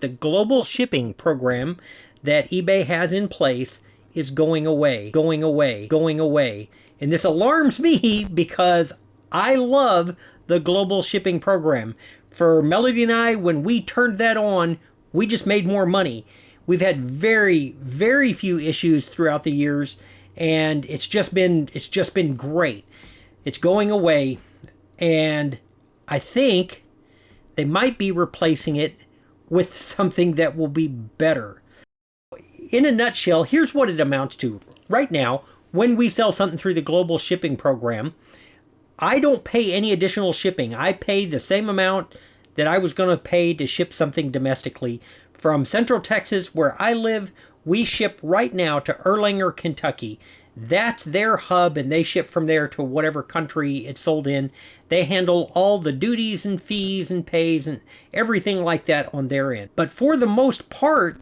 The global shipping program that eBay has in place is going away, going away, going away. And this alarms me because I love the global shipping program. For Melody and I, when we turned that on, we just made more money. We've had very, very few issues throughout the years, and it's just been great. It's going away, and I think they might be replacing it with something that will be better. In a nutshell, here's what it amounts to. Right now, when we sell something through the global shipping program, I don't pay any additional shipping. I pay the same amount that I was going to pay to ship something domestically. From Central Texas, where I live, we ship right now to Erlanger, Kentucky. That's their hub, and they ship from there to whatever country it's sold in. They handle all the duties and fees and pays and everything like that on their end. But for the most part,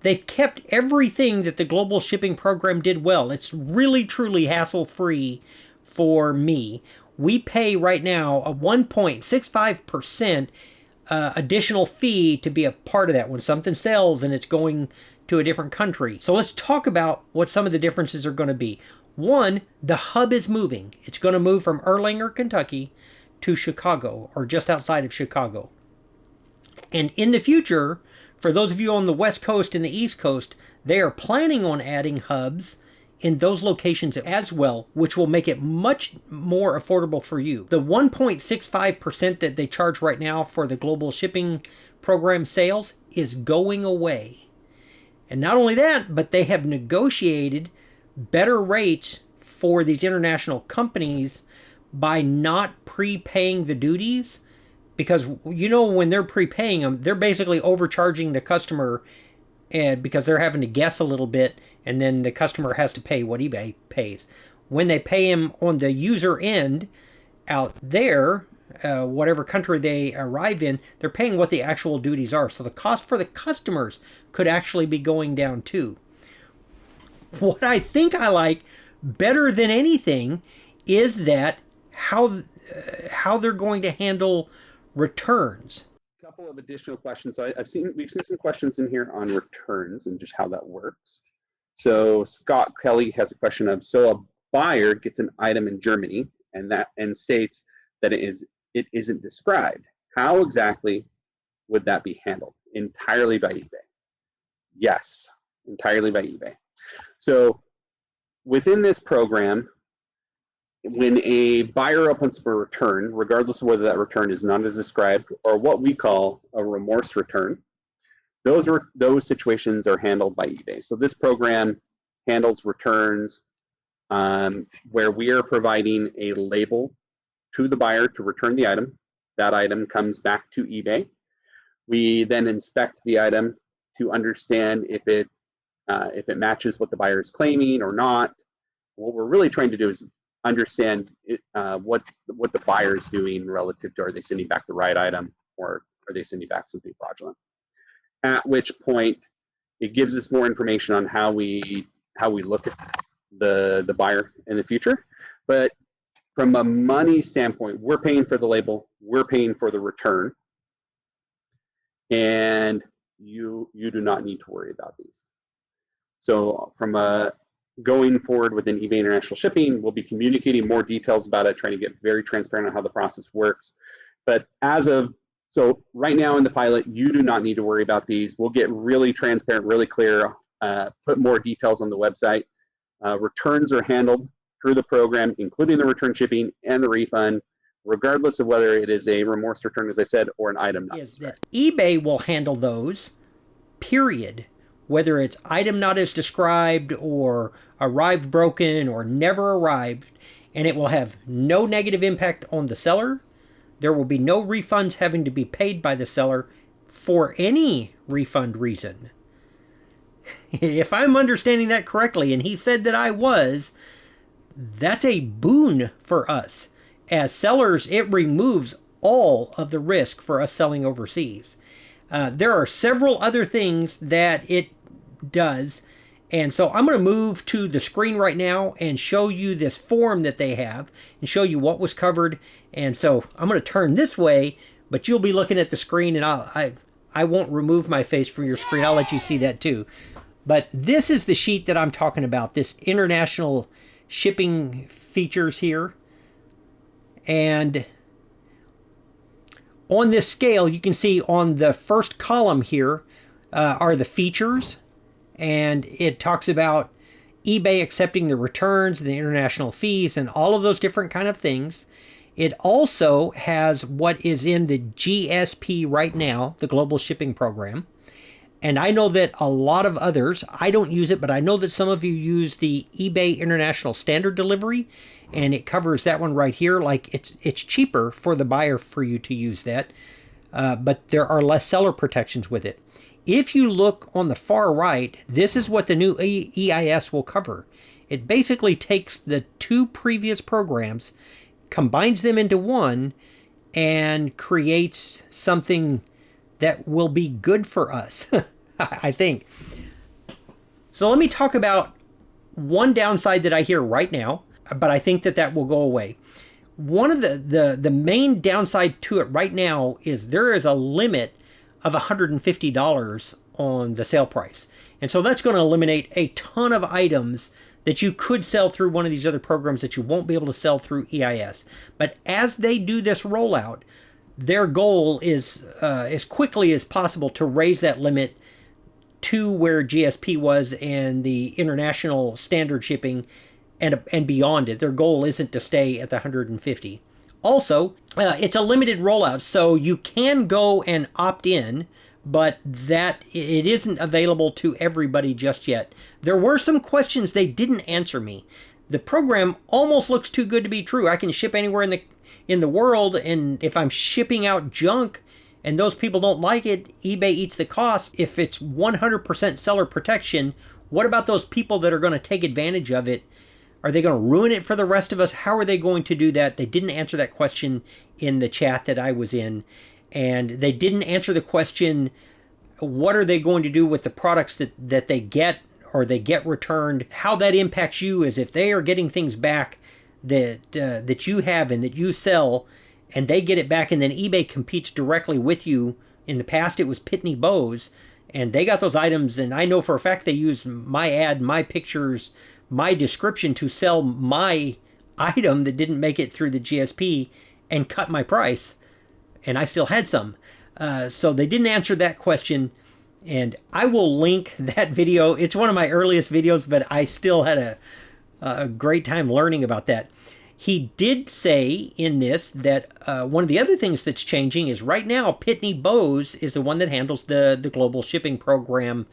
they've kept everything that the global shipping program did well. It's really, truly hassle-free for me. We pay right now a 1.65% additional fee to be a part of that when something sells and it's going to a different country. So let's talk about what some of the differences are going to be. One, the hub is moving. It's going to move from Erlanger, Kentucky to Chicago, or just outside of Chicago. And in the future, for those of you on the West Coast and the East Coast, they are planning on adding hubs in those locations as well, which will make it much more affordable for you. The 1.65% that they charge right now for the global shipping program sales is going away. And not only that, but they have negotiated better rates for these international companies by not prepaying the duties. Because, you know, when they're prepaying them, they're basically overcharging the customer, and because they're having to guess a little bit, and then the customer has to pay what eBay pays. When they pay him on the user end out there, whatever country they arrive in, they're paying what the actual duties are. So the cost for the customers could actually be going down too. What I think I like better than anything is that how they're going to handle returns. A couple of additional questions. So we've seen some questions in here on returns and just how that works. So Scott Kelly has a question of, so a buyer gets an item in Germany and states that it isn't described. How exactly would that be handled? Entirely by eBay. Yes, entirely by eBay. So within this program, when a buyer opens up a return, regardless of whether that return is not as described or what we call a remorse return, those situations are handled by eBay. So this program handles returns where we are providing a label to the buyer to return the item. That item comes back to eBay. We then inspect the item to understand if it matches what the buyer is claiming or not. What we're really trying to do is understand what the buyer is doing relative to, are they sending back the right item or are they sending back something fraudulent? At which point it gives us more information on how we look at the buyer in the future. But from a money standpoint, we're paying for the label, we're paying for the return, and you do not need to worry about these. So from going forward within eBay International Shipping, we'll be communicating more details about it, trying to get very transparent on how the process works. But so right now in the pilot, you do not need to worry about these. We'll get really transparent, really clear, put more details on the website. Returns are handled through the program, including the return shipping and the refund, regardless of whether it is a remorse return, as I said, or an item not described. eBay will handle those, period. Whether it's item not as described or arrived broken or never arrived, and it will have no negative impact on the seller. There will be no refunds having to be paid by the seller for any refund reason. If I'm understanding that correctly, and he said that I was, that's a boon for us. As sellers, it removes all of the risk for us selling overseas. There are several other things that it does. And so I'm going to move to the screen right now and show you this form that they have and show you what was covered. And so I'm going to turn this way, but you'll be looking at the screen, and I won't remove my face from your screen. I'll let you see that too. But this is the sheet that I'm talking about, this international shipping features here. And on this scale, you can see on the first column here are the features. And it talks about eBay accepting the returns, the international fees, and all of those different kind of things. It also has what is in the GSP right now, the Global Shipping Program. And I know that a lot of others, I don't use it, but I know that some of you use the eBay International Standard Delivery, and it covers that one right here. Like it's cheaper for the buyer for you to use that, but there are less seller protections with it. If you look on the far right, this is what the new EIS will cover. It basically takes the two previous programs, combines them into one, and creates something that will be good for us, I think. So let me talk about one downside that I hear right now, but I think that will go away. One of the main downside to it right now is there is a limit of $150 on the sale price. And so that's going to eliminate a ton of items that you could sell through one of these other programs that you won't be able to sell through EIS. But as they do this rollout, their goal is as quickly as possible to raise that limit to where GSP was and the international standard shipping and beyond it. Their goal isn't to stay at the 150. Also, it's a limited rollout, so you can go and opt in, but that it isn't available to everybody just yet. There were some questions they didn't answer me. The program almost looks too good to be true. I can ship anywhere in the world, and if I'm shipping out junk and those people don't like it, eBay eats the cost. If it's 100% seller protection, what about those people that are going to take advantage of it? Are they going to ruin it for the rest of us? How are they going to do that? They didn't answer that question in the chat that I was in. And they didn't answer the question, what are they going to do with the products that they get or they get returned? How that impacts you is if they are getting things back that you have and that you sell, and they get it back, and then eBay competes directly with you. In the past, it was Pitney Bowes, and they got those items, and I know for a fact they used my ad, my pictures, my description to sell my item that didn't make it through the GSP and cut my price, and I still had some. So they didn't answer that question, and I will link that video. It's one of my earliest videos, but I still had a great time learning about that. He did say in this that one of the other things that's changing is right now Pitney Bowes is the one that handles the global shipping program,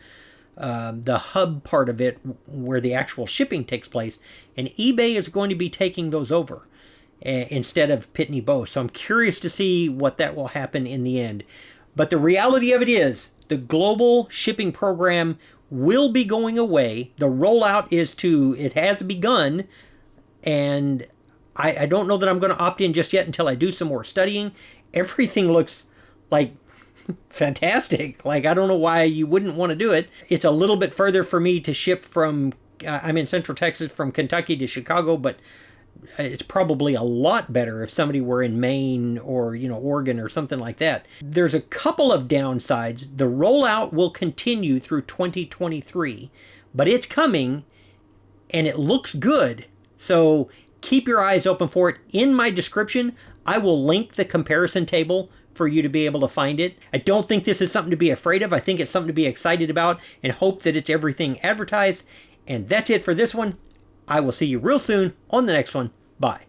the hub part of it where the actual shipping takes place, and eBay is going to be taking those over instead of Pitney Bowes. So I'm curious to see what that will happen in the end. But the reality of it is the global shipping program will be going away. The rollout it has begun, and I don't know that I'm going to opt in just yet until I do some more studying. Everything looks like fantastic. Like, I don't know why you wouldn't want to do it. It's a little bit further for me to ship from, I'm in Central Texas, from Kentucky to Chicago, but it's probably a lot better if somebody were in Maine or, Oregon or something like that. There's a couple of downsides. The rollout will continue through 2023, but it's coming and it looks good. So keep your eyes open for it. In my description, I will link the comparison table for you to be able to find it. I don't think this is something to be afraid of. I think it's something to be excited about and hope that it's everything advertised. And that's it for this one. I will see you real soon on the next one. Bye.